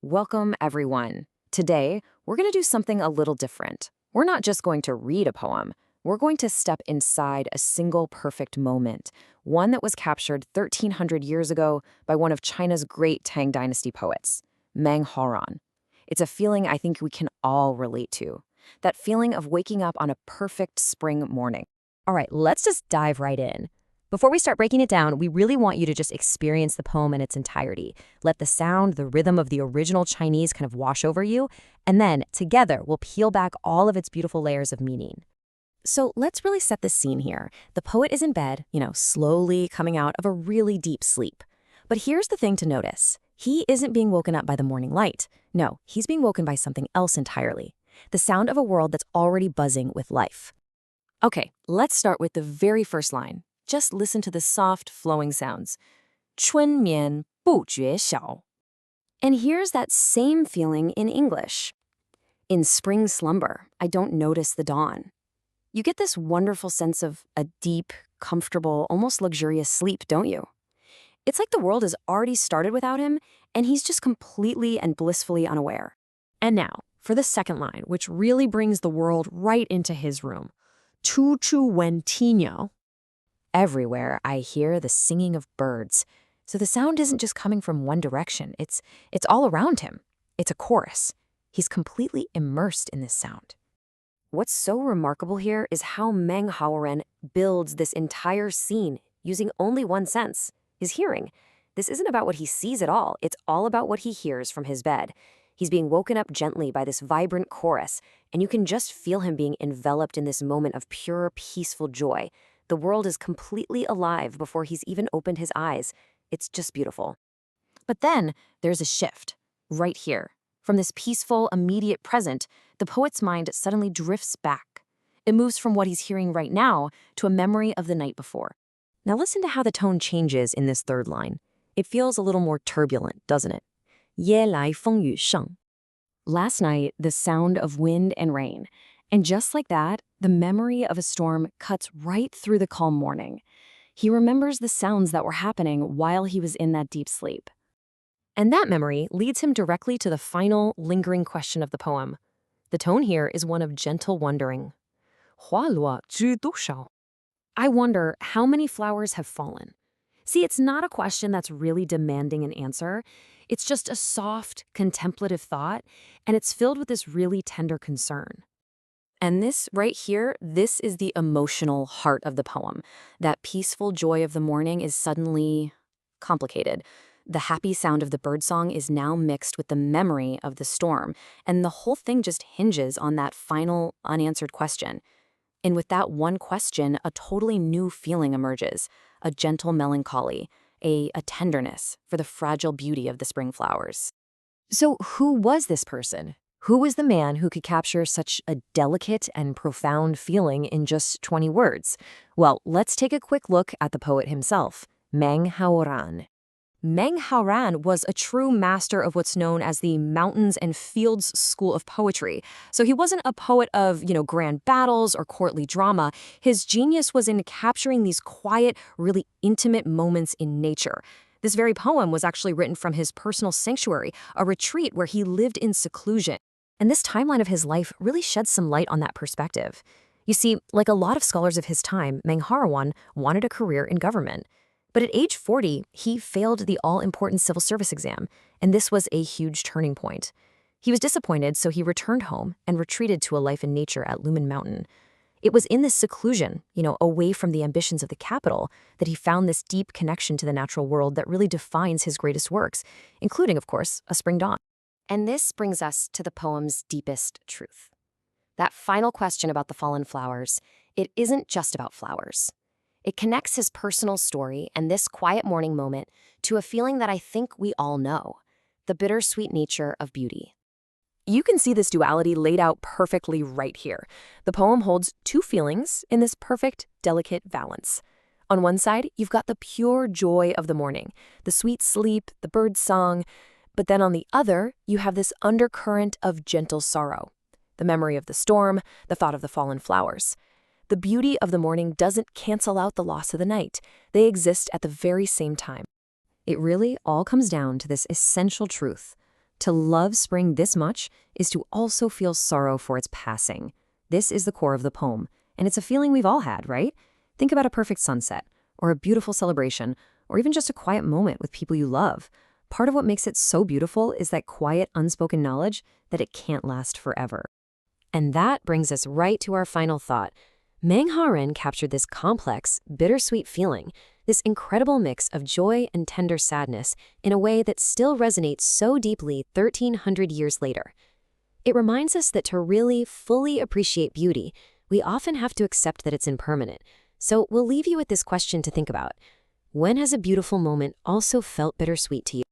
Welcome, everyone. Today, we're going to do something a little different. We're not just going to read a poem. We're going to step inside a single perfect moment, one that was captured 1,300 years ago by one of China's great Tang Dynasty poets, Meng Haoran. It's a feeling I think we can all relate to, that feeling of waking up on a perfect spring morning. All right, let's just dive right in. Before we start breaking it down, we really want you to just experience the poem in its entirety. Let the sound, the rhythm of the original Chinese kind of wash over you, and then, together, we'll peel back all of its beautiful layers of meaning. So let's really set the scene here. The poet is in bed, slowly coming out of a really deep sleep. But here's the thing to notice. He isn't being woken up by the morning light. No, he's being woken by something else entirely. The sound of a world that's already buzzing with life. Okay, let's start with the very first line. Just listen to the soft, flowing sounds. 春眠不觉晓. And here's that same feeling in English. In spring slumber, I don't notice the dawn. You get this wonderful sense of a deep, comfortable, almost luxurious sleep, don't you? It's like the world has already started without him, and he's just completely and blissfully unaware. And now, for the second line, which really brings the world right into his room. 处处闻啼鸟. Everywhere, I hear the singing of birds. So the sound isn't just coming from one direction. It's all around him. It's a chorus. He's completely immersed in this sound. What's so remarkable here is how Meng Haoran builds this entire scene using only one sense, his hearing. This isn't about what he sees at all. It's all about what he hears from his bed. He's being woken up gently by this vibrant chorus, and you can just feel him being enveloped in this moment of pure, peaceful joy. The world is completely alive before he's even opened his eyes. It's just beautiful. But then there's a shift, right here. From this peaceful, immediate present, the poet's mind suddenly drifts back. It moves from what he's hearing right now to a memory of the night before. Now listen to how the tone changes in this third line. It feels a little more turbulent, doesn't it? 夜来风雨声. Last night, the sound of wind and rain. And just like that, the memory of a storm cuts right through the calm morning. He remembers the sounds that were happening while he was in that deep sleep. And that memory leads him directly to the final, lingering question of the poem. The tone here is one of gentle wondering. 花落知多少? I wonder how many flowers have fallen. See, it's not a question that's really demanding an answer. It's just a soft, contemplative thought, and it's filled with this really tender concern. And this right here, this is the emotional heart of the poem. That peaceful joy of the morning is suddenly complicated. The happy sound of the birdsong is now mixed with the memory of the storm, and the whole thing just hinges on that final, unanswered question. And with that one question, a totally new feeling emerges, a gentle melancholy, a tenderness for the fragile beauty of the spring flowers. So who was this person? Who was the man who could capture such a delicate and profound feeling in just 20 words? Well, let's take a quick look at the poet himself, Meng Haoran. Meng Haoran was a true master of what's known as the mountains and fields school of poetry. So he wasn't a poet of, grand battles or courtly drama. His genius was in capturing these quiet, really intimate moments in nature. This very poem was actually written from his personal sanctuary, a retreat where he lived in seclusion. And this timeline of his life really sheds some light on that perspective. You see, like a lot of scholars of his time, Meng Haoran wanted a career in government. But at age 40, he failed the all-important civil service exam, and this was a huge turning point. He was disappointed, so he returned home and retreated to a life in nature at Lumen Mountain. It was in this seclusion, away from the ambitions of the capital, that he found this deep connection to the natural world that really defines his greatest works, including, of course, A Spring Dawn. And this brings us to the poem's deepest truth. That final question about the fallen flowers, it isn't just about flowers. It connects his personal story and this quiet morning moment to a feeling that I think we all know, the bittersweet nature of beauty. You can see this duality laid out perfectly right here. The poem holds two feelings in this perfect, delicate balance. On one side, you've got the pure joy of the morning, the sweet sleep, the bird's song. But then on the other, you have this undercurrent of gentle sorrow, the memory of the storm, the thought of the fallen flowers. The beauty of the morning doesn't cancel out the loss of the night. They exist at the very same time. It really all comes down to this essential truth. To love spring this much is to also feel sorrow for its passing. This is the core of the poem, and it's a feeling we've all had, right? Think about a perfect sunset, or a beautiful celebration, or even just a quiet moment with people you love. Part of what makes it so beautiful is that quiet, unspoken knowledge that it can't last forever. And that brings us right to our final thought. Meng Haoran captured this complex, bittersweet feeling, this incredible mix of joy and tender sadness, in a way that still resonates so deeply 1,300 years later. It reminds us that to really, fully appreciate beauty, we often have to accept that it's impermanent. So we'll leave you with this question to think about. When has a beautiful moment also felt bittersweet to you?